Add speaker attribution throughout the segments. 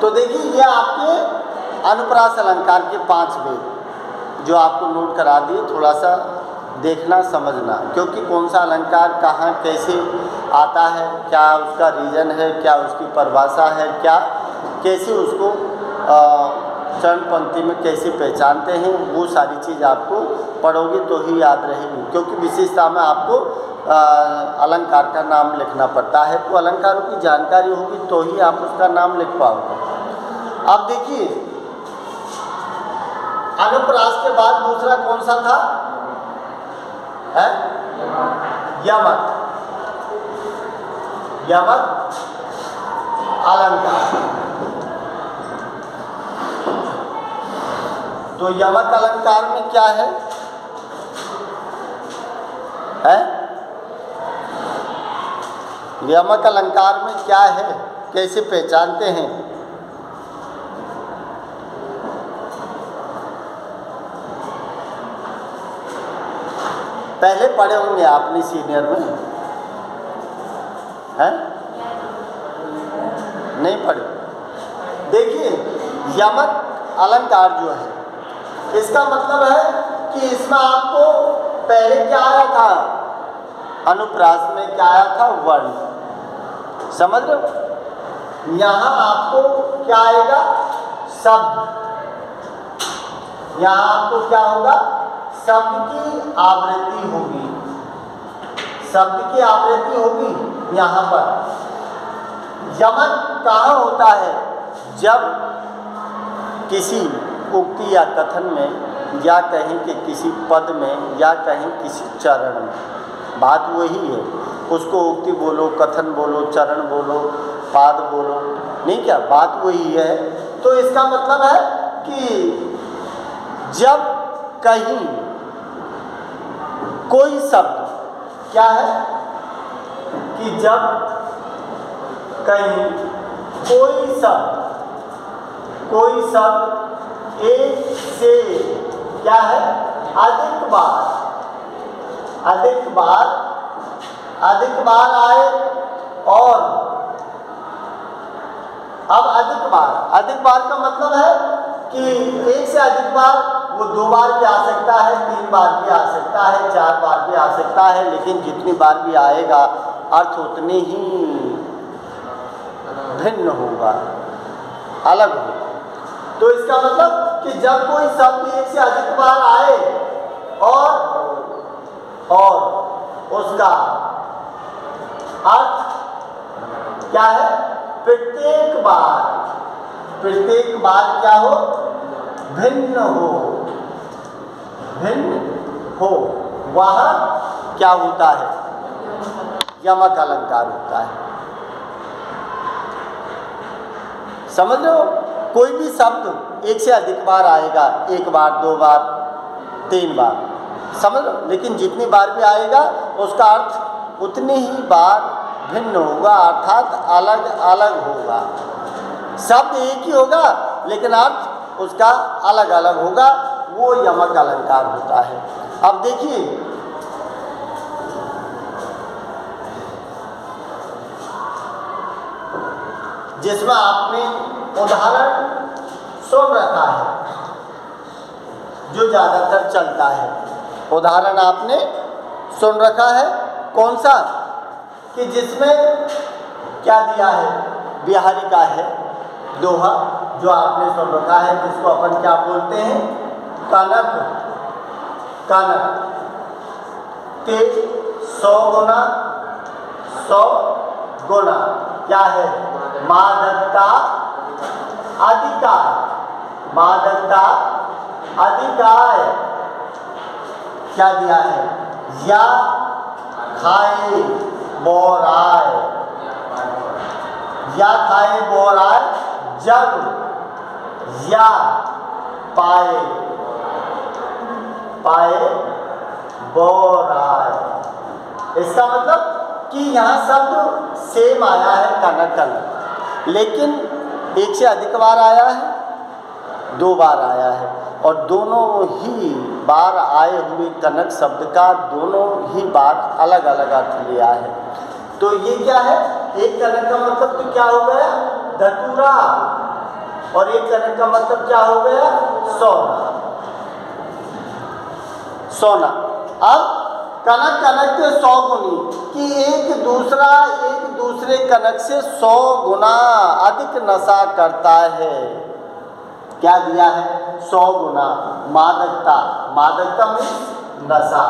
Speaker 1: तो देखिए ये आपके अनुप्रास अलंकार के 5 वेद जो आपको नोट करा दिए, थोड़ा सा देखना समझना, क्योंकि कौन सा अलंकार कहाँ कैसे आता है, क्या उसका रीजन है, क्या उसकी परिभाषा है, क्या कैसे उसको चरण पंक्ति में कैसे पहचानते हैं, वो सारी चीज़ आपको पढ़ोगे तो ही याद रहेगी। क्योंकि विशेषता में आपको अलंकार का नाम लिखना पड़ता है, तो अलंकारों की जानकारी होगी तो ही आप उसका नाम लिख पाओगे। अब देखिए अनुप्रास के बाद दूसरा कौन सा था? है यमक। यमक अलंकार। तो यमक अलंकार में क्या है? यमक अलंकार में क्या है, कैसे पहचानते हैं? पहले पढ़े होंगे आपने सीनियर में, हैं? नहीं पढ़े? देखिए यमक अलंकार जो है, इसका मतलब है कि इसमें आपको पहले क्या आया था? अनुप्रास में क्या आया था? वर्ण। समझ रहे हो? यहाँ आपको क्या आएगा? शब्द। यहाँ आपको क्या होगा? शब्द की आवृत्ति होगी। शब्द की आवृत्ति होगी यहाँ पर। यमक कहाँ होता है? जब किसी उक्ति या कथन में, या कहीं कि किसी पद में, या कहीं किसी चरण में, बात वही है। उसको उक्ति बोलो, कथन बोलो, चरण बोलो, पाद बोलो, नहीं क्या, बात वही है। तो इसका मतलब है कि जब कहीं कोई शब्द, क्या है कि जब कहीं कोई शब्द एक से क्या है? अधिक बार आए, और अब अधिक बार का मतलब है कि एक से अधिक बार, वो 2 बार भी आ सकता है, 3 बार भी आ सकता है, 4 बार भी आ सकता है, लेकिन जितनी बार भी आएगा अर्थ उतने ही भिन्न होगा, अलग होगा। तो इसका मतलब कि जब कोई शब्द एक से अधिक बार आए और उसका अर्थ क्या है? प्रत्येक बार क्या हो? भिन्न हो, वह क्या होता है? यमक अलंकार होता है। समझ रहे हो? कोई भी शब्द एक से अधिक बार आएगा, 1 बार, 2 बार, 3 बार, समझ लो, लेकिन जितनी बार भी आएगा उसका अर्थ उतनी ही बार भिन्न होगा, अर्थात अलग अलग होगा। शब्द एक ही होगा लेकिन अर्थ उसका अलग अलग होगा, वो यमक अलंकार होता है। अब देखिए जिसमें आपने उदाहरण सुन रखा है, जो ज़्यादातर चलता है, उदाहरण आपने सुन रखा है, कौन सा? कि जिसमें क्या दिया है? बिहारी का है दोहा, जो आपने सुन रखा है, जिसको अपन क्या बोलते हैं? कनक। ते 100 गुना क्या है? मादकता अधिकार क्या दिया है? या खाए बोराय जग, या पाए बोराय। इसका मतलब कि यहाँ शब्द सेम आया है, कनक, लेकिन एक से अधिक बार आया है, 2 बार आया है, और दोनों ही बार आए हुए कनक शब्द का दोनों ही बार अलग अलग अर्थ लिया है। तो ये क्या है एक कनक का मतलब तो क्या हो गया? धतूरा। और एक कनक का मतलब क्या हो गया? सोना। सोना। अब कनक कनक के 100 गुनी कि एक दूसरे कनक से 100 गुना अधिक नशा करता है। क्या दिया है? 100 गुना मादकता। मादकता मीन्स नशा।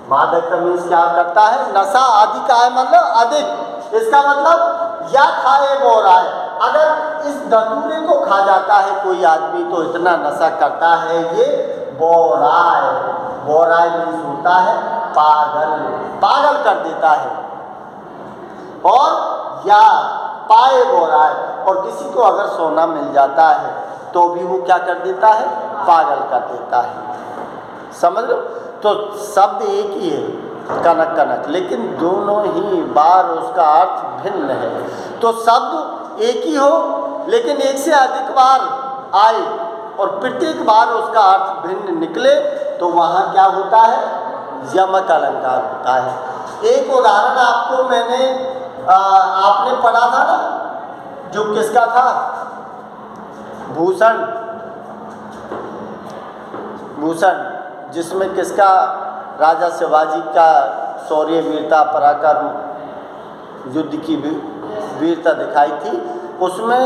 Speaker 1: मादकता मीन्स क्या करता है? नशा। अधिक है मतलब अधिक। इसका मतलब या खाए वो राय। अगर इस धतूरे को खा जाता है कोई आदमी तो इतना नशा करता है ये बोराय। बोराय मीन्स होता है पागल। पागल कर देता है। और या पाए बोराय, और किसी को अगर सोना मिल जाता है तो भी वो क्या कर देता है? पागल कर देता है। समझ लो? तो शब्द एक ही है, कनक कनक, लेकिन दोनों ही बार उसका अर्थ भिन्न है। तो शब्द एक ही हो लेकिन एक से अधिक बार आए और प्रत्येक बार उसका अर्थ भिन्न निकले तो वहाँ क्या होता है? यमक अलंकार होता है। एक उदाहरण आपको मैंने आपने पढ़ा था ना, जो किसका था? भूषण। भूषण जिसमें किसका? राजा शिवाजी का शौर्य वीरता पराक्रम युद्ध की वीरता दिखाई थी। उसमें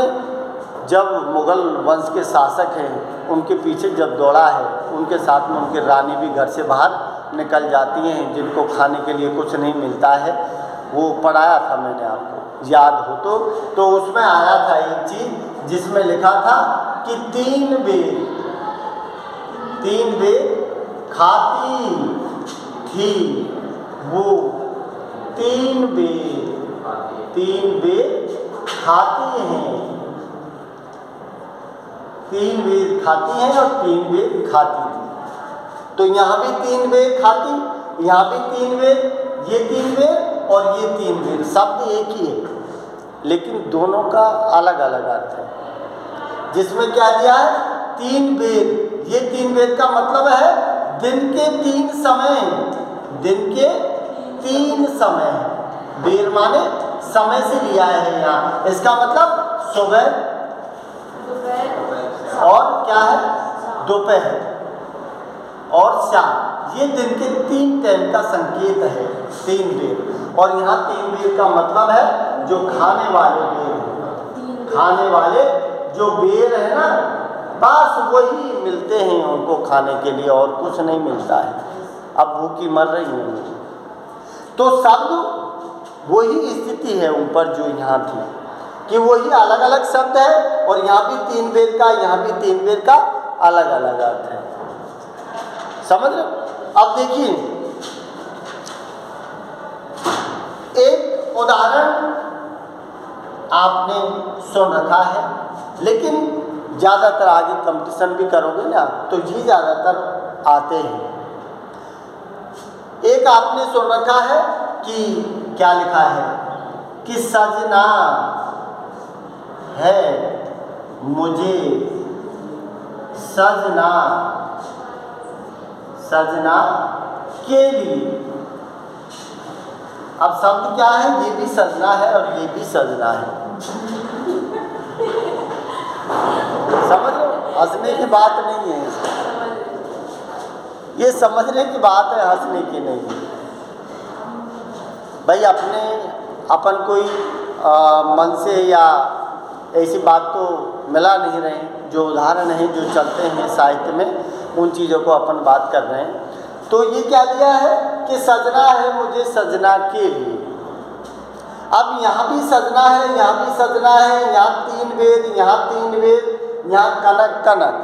Speaker 1: जब मुगल वंश के शासक हैं उनके पीछे जब दौड़ा है, उनके साथ में उनकी रानी भी घर से बाहर निकल जाती हैं, जिनको खाने के लिए कुछ नहीं मिलता है। वो पढ़ाया था मैंने आपको, याद हो तो उसमें आया था एक चीज़ जिसमें लिखा था कि 3 बेर खाती थी वो। 3 बेर खाती हैं। 3 बेर खाती हैं और 3 बेर खाती थी। तो यहाँ भी 3 बेर खाती, यहाँ भी 3 बेर, ये 3 बेर और ये 3 बेर। शब्द एक ही है लेकिन दोनों का अलग अलग अर्थ है। जिसमें क्या दिया है? 3 बेर। ये 3 बेर का मतलब है दिन के 3 समय। दिन के 3 समय। बेर माने समय से लिया है यहाँ। इसका मतलब सुबह और क्या है? दोपहर और शाम। ये दिन के 3 टाइम का संकेत है 3 बेर। और यहाँ 3 बेर का मतलब है जो खाने वाले बेर हैं। खाने वाले जो बेर है ना, बस वही मिलते हैं उनको खाने के लिए, और कुछ नहीं मिलता है। अब भूखी मर रही हैं। तो शब्द वही स्थिति है ऊपर जो यहाँ थी कि वही अलग अलग शब्द है, और यहाँ भी 3 बेर का, यहाँ भी 3 बेर का अलग अलग अर्थ है। समझ रहे? अब देखिए एक उदाहरण आपने सुन रखा है, लेकिन ज़्यादातर आगे कंपटीशन भी करोगे ना तो ये ज़्यादातर आते हैं। एक आपने सुन रखा है कि क्या लिखा है कि सजना है मुझे, सजना के लिए। अब शब्द क्या है? ये भी सजना है और ये भी सजना है। समझ लो? हंसने की बात नहीं है, ये समझने की बात है, हंसने की नहीं है। भाई अपन कोई मन से या ऐसी बात तो मिला नहीं रहे। जो उदाहरण हैं जो चलते हैं साहित्य में उन चीज़ों को अपन बात कर रहे हैं। तो ये क्या दिया है कि सजना है मुझे सजना के लिए। अब यहाँ भी सजना है, यहाँ भी सजना है, यहाँ 3 बेर, यहाँ 3 बेर, यहाँ कनक कनक।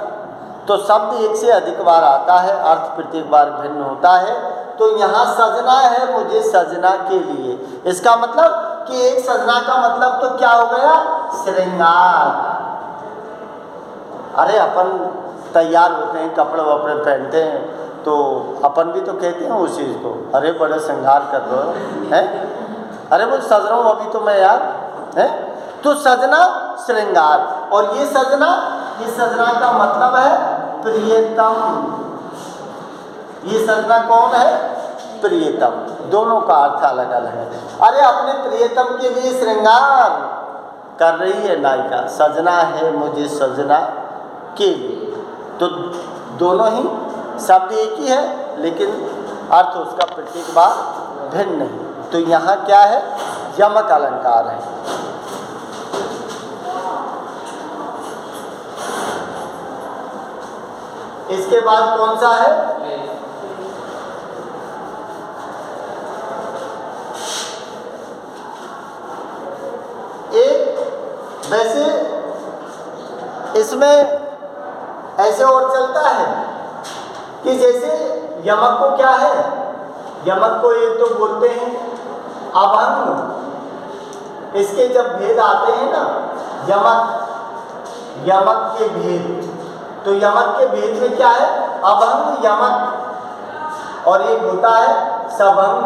Speaker 1: तो शब्द एक से अधिक बार आता है, अर्थ प्रत्येक बार भिन्न होता है। तो यहाँ सजना है मुझे सजना के लिए, इसका मतलब कि एक सजना का मतलब तो क्या हो गया? श्रृंगार। अरे अपन तैयार होते हैं, कपड़े वपड़े पहनते हैं, तो अपन भी तो कहते हैं उस चीज़ को, अरे बड़े श्रृंगार कर रहे हो हैं, अरे वो सज रहा हूँ अभी तो मैं यार, है। तो सजना श्रृंगार, और ये सजना का मतलब है प्रियतम। ये सजना कौन है? प्रियतम, दोनों का अर्थ अलग अलग है। अरे अपने प्रियतम के लिए श्रृंगार कर रही है नायिका, सजना है मुझे सजना के लिए। तो दोनों ही शब्द एक ही है, लेकिन अर्थ उसका प्रत्येक बार भिन्न नहीं। तो यहाँ क्या है? यमक अलंकार है। इसके बाद कौन सा है? एक वैसे इसमें ऐसे और चलता है कि जैसे यमक को क्या है, यमक को एक तो बोलते हैं अभंग। इसके जब भेद आते हैं ना, यमक के भेद, तो यमक के भेद में क्या है? अभंग यमक, और एक होता है सबंग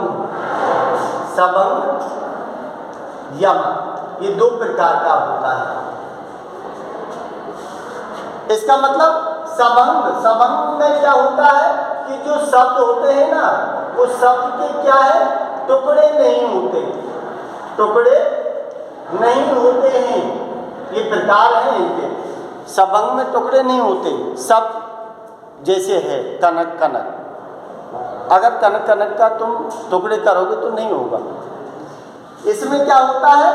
Speaker 1: यमक। ये दो प्रकार का होता है। इसका मतलब सबंग में क्या होता है कि जो शब्द होते हैं ना, उस शब्द के क्या है? टुकड़े नहीं होते, टुकड़े नहीं होते हैं। ये प्रकार है इनके। सबंग में टुकड़े नहीं होते, सब जैसे है कनक कनक। अगर कनक कनक का तुम टुकड़े करोगे तो नहीं होगा। इसमें क्या होता है?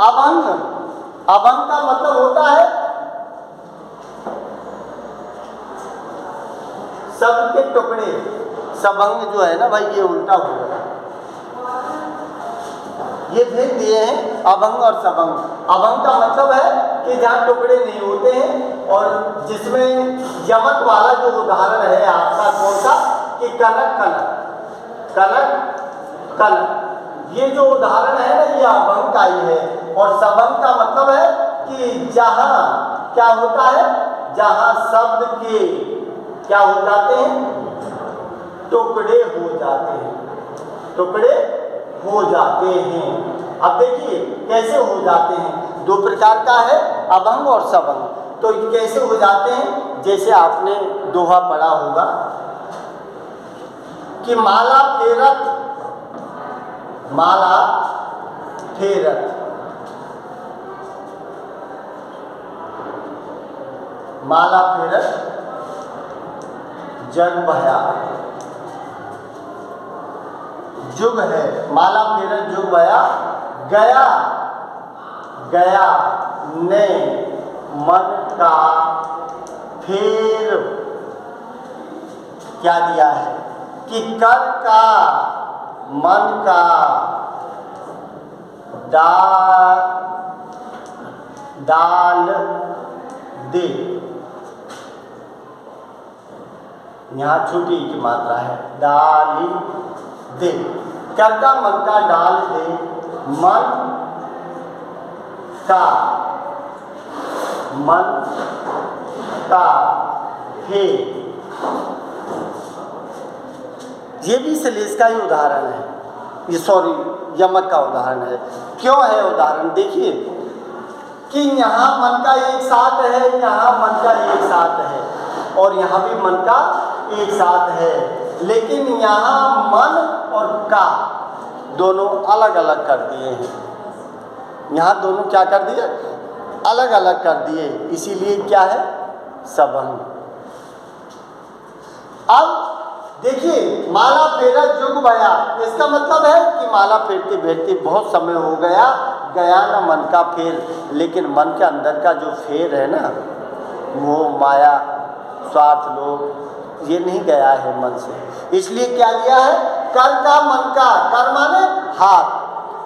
Speaker 1: अभंग। अभंग का मतलब होता है सब के टुकड़े। सबंग जो है ना भाई, ये उल्टा हो गया। ये भेद दिए हैं अभंग और सबंग। अभंग का मतलब है कि जहाँ टुकड़े नहीं होते हैं, और जिसमें यमक वाला जो उदाहरण है आपका कौन सा, कि कनक कनक कनक कनक, ये जो उदाहरण है ना, ये अभंग का ही है। और सबंग का मतलब है कि जहाँ क्या होता है, जहाँ शब्द के क्या हो जाते हैं? टुकड़े हो जाते हैं, टुकड़े हो जाते हैं। अब देखिए कैसे हो जाते हैं। दो प्रकार का है, अभंग और सबंग। तो कैसे हो जाते हैं? जैसे आपने दोहा पढ़ा होगा कि माला फेरत, माला फेरत, माला फेरत जग भया। जुग है, माला फेरत जुग भया, गया गया ने मन का फेर क्या दिया है कि कर का मन का डाल दे। यहाँ छुट्टी की मात्रा है, डाली दे। कर का मन का डाल दे, मन का हे। ये भी श्लेष का ही उदाहरण है, ये यमक का उदाहरण है। क्यों है उदाहरण? देखिए कि यहाँ मन का एक साथ है, यहाँ मन का एक साथ है, और यहाँ भी मन का एक साथ है, लेकिन यहाँ मन और का दोनों अलग अलग कर दिए हैं। यहाँ दोनों क्या कर दिए? अलग अलग कर दिए, इसीलिए क्या है? सबंग। अब देखिए माला फेरा जुग भया, इसका मतलब है कि माला फेरते फेरते बहुत समय हो गया, गया ना मन का फेर। लेकिन मन के अंदर का जो फेर है ना, मोह माया स्वार्थ लोभ, ये नहीं गया है मन से। इसलिए क्या लिया है? कर का मन का, कर माने हाथ,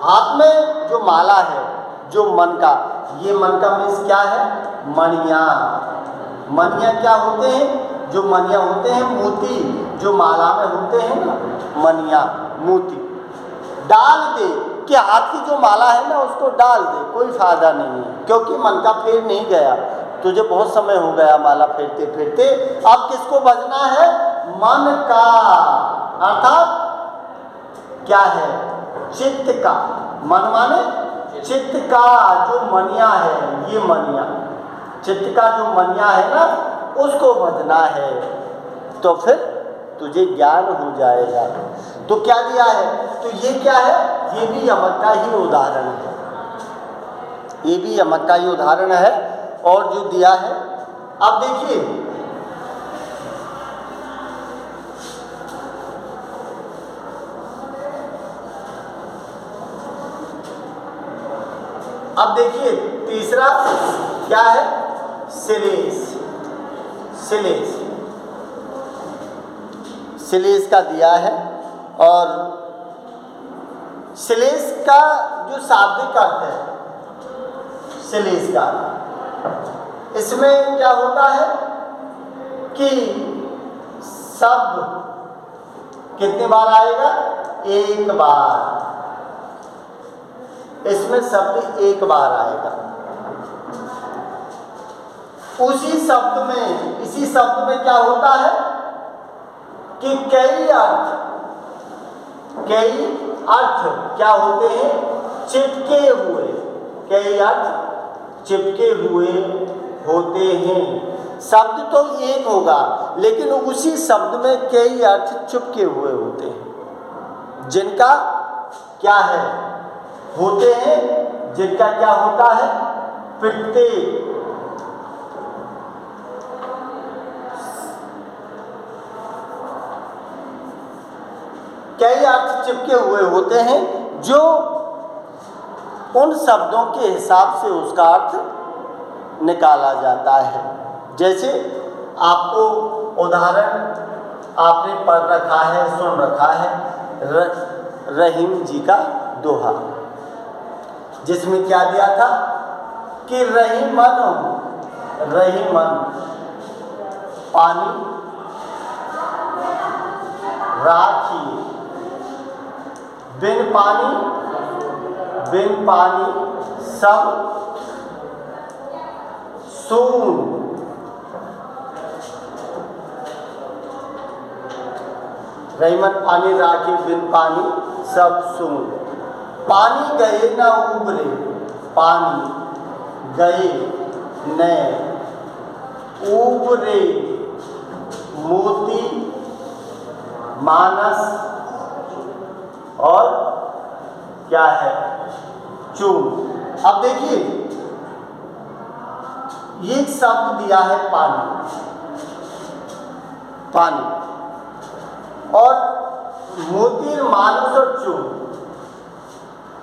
Speaker 1: हाथ में जो माला है, जो मन का, ये मन का मीन्स क्या है? मणिया। मणिया क्या होते हैं? जो मणिया होते हैं मोती, जो माला में होते हैं ना, मणिया मोती। डाल दे कि हाथ की जो माला है ना, उसको डाल दे, कोई फायदा नहीं है, क्योंकि मन का फेर नहीं गया। तुझे बहुत समय हो गया माला फेरते फेरते, अब किसको भजना है? मन का, अर्थात क्या है? चित्त का। मन माने चित्त का जो मनिया है, ये मनिया, चित्त का जो मनिया है ना, उसको भजना है, तो फिर तुझे ज्ञान हो जाएगा। तो क्या दिया है? तो ये क्या है? ये भी यमक का ही उदाहरण है, ये भी यमक का ही उदाहरण है। और जो दिया है, अब देखिए अब देखिए तीसरा क्या है? सिलेस। सिलेस, सिलेस का दिया है। और सिलेस का जो शाब्दिक अर्थ है सिलेस का, इसमें क्या होता है कि शब्द कितनी बार आएगा? एक बार। इसमें शब्द एक बार आएगा। उसी शब्द में, इसी शब्द में क्या होता है कि कई अर्थ क्या होते हैं? चिपके हुए। कई अर्थ चिपके हुए होते हैं। शब्द तो एक होगा, लेकिन उसी शब्द में कई अर्थ चिपके हुए होते हैं, जिनका क्या है? होते हैं, जिनका क्या होता है? प्रत्येक कई अर्थ चिपके हुए होते हैं, जो उन शब्दों के हिसाब से उसका अर्थ निकाला जाता है। जैसे आपको उदाहरण आपने पढ़ रखा है, सुन रखा है, रहीम जी का दोहा, जिसमें क्या दिया था कि रहीमन पानी राखी, बिन पानी सब सून। रहीमन पानी राखी, बिन पानी सब सून। पानी गए न उबरे, पानी गए न उबरे, मोती मानस और क्या है? चून। अब देखिए ये शब्द दिया है पानी, पानी, और मोती, मानस और चून,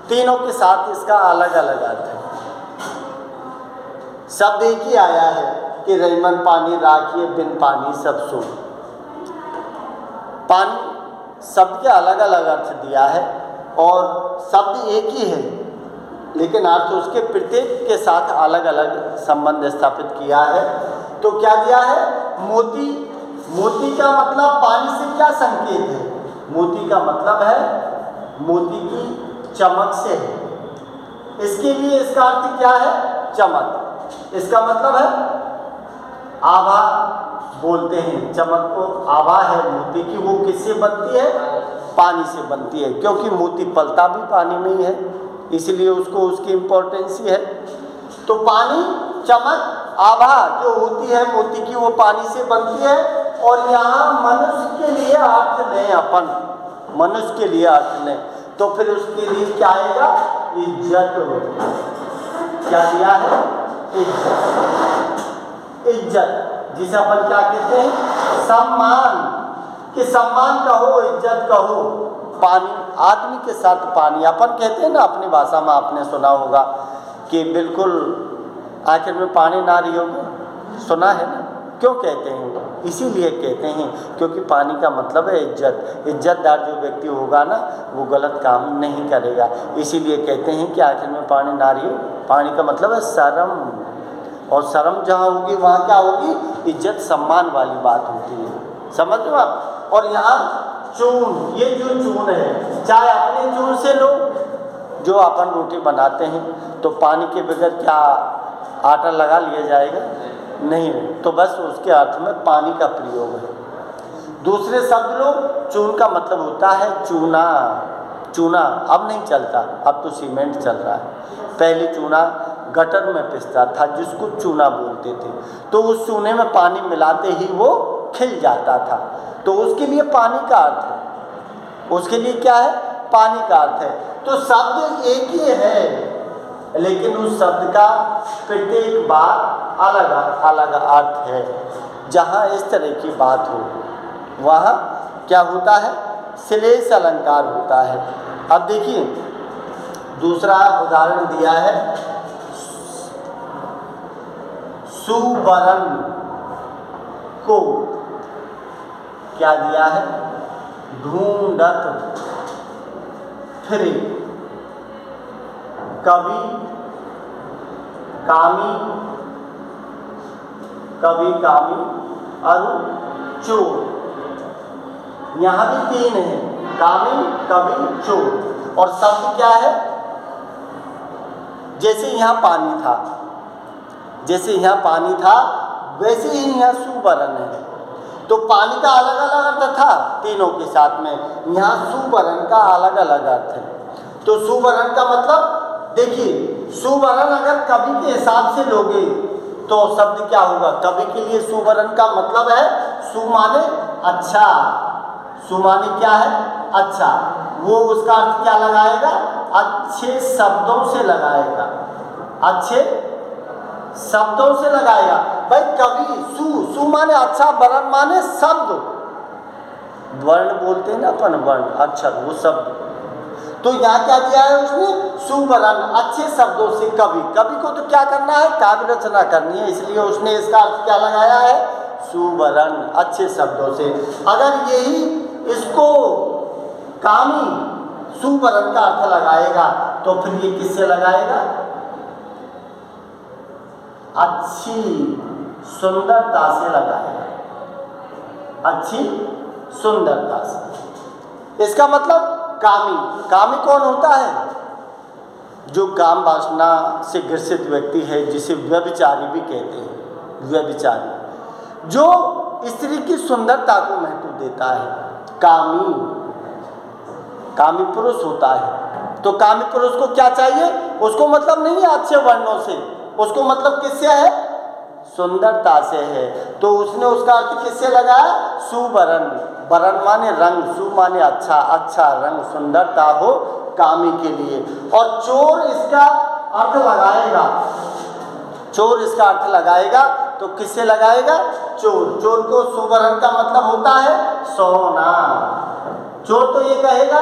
Speaker 1: तीनों के साथ इसका अलग अलग अर्थ है। शब्द एक ही आया है कि रहीमन पानी राखिए, बिन पानी सब सून। पानी शब्द के अलग अलग अर्थ दिया है, और शब्द एक ही है, लेकिन अर्थ उसके प्रत्येक के साथ अलग अलग संबंध स्थापित किया है। तो क्या दिया है? मोती। मोती का मतलब पानी से क्या संकेत है? मोती का मतलब है मोती की चमक से है। इसके लिए इसका अर्थ क्या है? चमक। इसका मतलब है आभा बोलते हैं, चमक को आभा है मोती की। वो किससे बनती है? पानी से बनती है, क्योंकि मोती पलता भी पानी में ही है, इसलिए उसको उसकी इम्पोर्टेंस ही है। तो पानी, चमक, आभा जो होती है मोती की, वो पानी से बनती है। और यहाँ मनुष्य के लिए अर्थ लें, अपन मनुष्य के लिए अर्थ लें, तो फिर उसके लिए क्या आएगा? इज्जत। क्या दिया है? इज्जत। इज्जत, जिसे अपन क्या कहते हैं? सम्मान। कि सम्मान कहो, इज्जत कहो। पानी, आदमी के साथ पानी, अपन कहते हैं ना अपनी भाषा में, आपने सुना होगा कि बिल्कुल आखिर में पानी ना रही होगी, सुना है ना? क्यों कहते हैं? इसीलिए कहते हैं क्योंकि पानी का मतलब है इज्जत। इज्जतदार जो व्यक्ति होगा ना, वो गलत काम नहीं करेगा, इसीलिए कहते हैं कि आखिर में पानी ना रही हो। पानी का मतलब है शर्म, और शर्म जहाँ होगी वहाँ क्या होगी? इज्जत, सम्मान वाली बात होती है। समझ लो आप। और यहाँ चून, ये जो चून है, चाहे अपने चून से लो, जो अपन रोटी बनाते हैं, तो पानी के बगैर क्या आटा लगा लिया जाएगा? नहीं। तो बस उसके अर्थ में पानी का प्रयोग है। दूसरे शब्द लो, चून का मतलब होता है चूना। चूना अब नहीं चलता, अब तो सीमेंट चल रहा है। पहले चूना गटर में पिसता था, जिसको चूना बोलते थे, तो उस चूने में पानी मिलाते ही वो खिल जाता था, तो उसके लिए पानी का अर्थ है। उसके लिए क्या है, पानी का अर्थ है। तो शब्द एक ही है, लेकिन उस शब्द का प्रत्येक बार अलग अलग अर्थ है। जहाँ इस तरह की बात हो वहाँ क्या होता है, श्लेष अलंकार होता है। अब देखिए दूसरा उदाहरण दिया है, सुवर्ण को क्या दिया है, ढूंढत फिरे कवि कामी, कवि कामी और चोर। यहाँ भी तीन है, कामी कवि चोर। और शब्द क्या है, जैसे यहाँ पानी था, जैसे यहाँ पानी था वैसे ही यहाँ सुवर्ण है। तो पानी का अलग अलग अर्थ था तीनों के साथ में, यहाँ सुवर्ण का अलग अलग अर्थ है। तो सुवर्ण का मतलब देखिए, सुवर्ण अगर कवि के हिसाब से लोगे तो शब्द क्या होगा, कवि के लिए सुवर्ण का मतलब है सु माने अच्छा, सु माने क्या है, अच्छा। वो उसका अर्थ क्या लगाएगा, अच्छे शब्दों से लगाएगा, अच्छे शब्दों से लगाएगा। भाई कवि सु माने अच्छा, वर्ण माने शब्द, वर्ण बोलते हैं ना अपन, वर्ण अक्षर, वो शब्द। तो यहाँ क्या दिया है उसने, सुवर्ण अच्छे शब्दों से कवि। कवि को तो क्या करना है, काव्य रचना करनी है, इसलिए उसने इसका अर्थ क्या लगाया है, सुवर्ण अच्छे शब्दों से। अगर यही इसको कामी सुवर्ण का अर्थ लगाएगा तो फिर ये किससे लगाएगा, अच्छी सुंदरता से लगाएगा, अच्छी सुंदरता से। इसका मतलब कामी, कामी कौन होता है, जो काम वासना से ग्रसित व्यक्ति है, जिसे व्यभिचारी भी कहते हैं, व्यभिचारी, जो स्त्री की सुंदरता को महत्व देता है, कामी, कामी पुरुष होता है। तो कामी पुरुष को क्या चाहिए, उसको मतलब नहीं है अच्छे वर्णों से, उसको मतलब किससे है, सुंदरता से है। तो उसने उसका अर्थ किससे लगाया, सुवर्ण। वर्ण माने रंग, सु माने अच्छा, अच्छा रंग, सुंदरता हो कामी के लिए। और चोर इसका अर्थ लगाएगा, चोर इसका अर्थ लगाएगा तो किससे लगाएगा, चोर। चोर को सुवर्ण का मतलब होता है सोना। चोर तो ये कहेगा,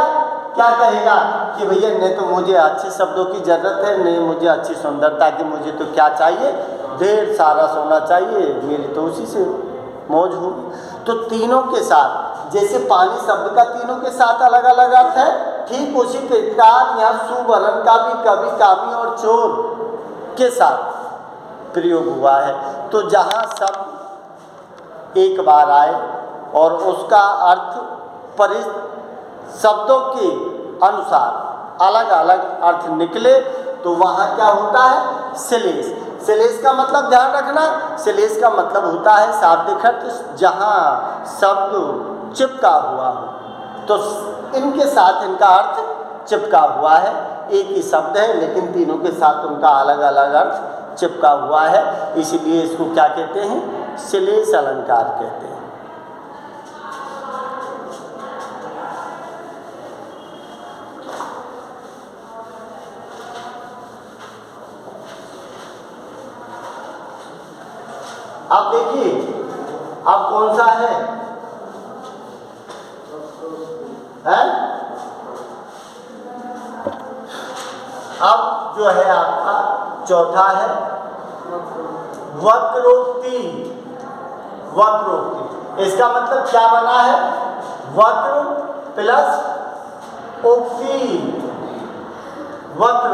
Speaker 1: क्या कहेगा कि भैया नहीं तो मुझे अच्छे शब्दों की जरूरत है, नहीं मुझे अच्छी सुंदरता की, मुझे तो क्या चाहिए, ढेर सारा सोना चाहिए, मेरी तो उसी से मौज होगी। तो तीनों के साथ, जैसे पानी शब्द का तीनों के साथ अलग अलग अर्थ है, ठीक उसी प्रकार यहाँ सुवर्ण का भी कवि कामी और चोर के साथ प्रयोग हुआ है। तो जहाँ शब्द एक बार आए और उसका अर्थ परिस शब्दों के अनुसार अलग अलग अर्थ निकले तो वहाँ क्या होता है, श्लेष। श्लेष का मतलब ध्यान रखना, श्लेष का मतलब होता है शाब्दिक अर्थ, जहाँ शब्द चिपका हुआ हो। तो इनके साथ इनका अर्थ चिपका हुआ है, एक ही शब्द है लेकिन तीनों के साथ उनका अलग अलग अर्थ चिपका हुआ है, इसीलिए इसको क्या कहते हैं, श्लेष अलंकार कहते हैं। अब देखिए अब कौन सा है, अब जो है आपका चौथा है वक्रोक्ति। वक्रोक्ति इसका मतलब क्या बना है, वक्र प्लस उक्ति, वक्रोक्ति।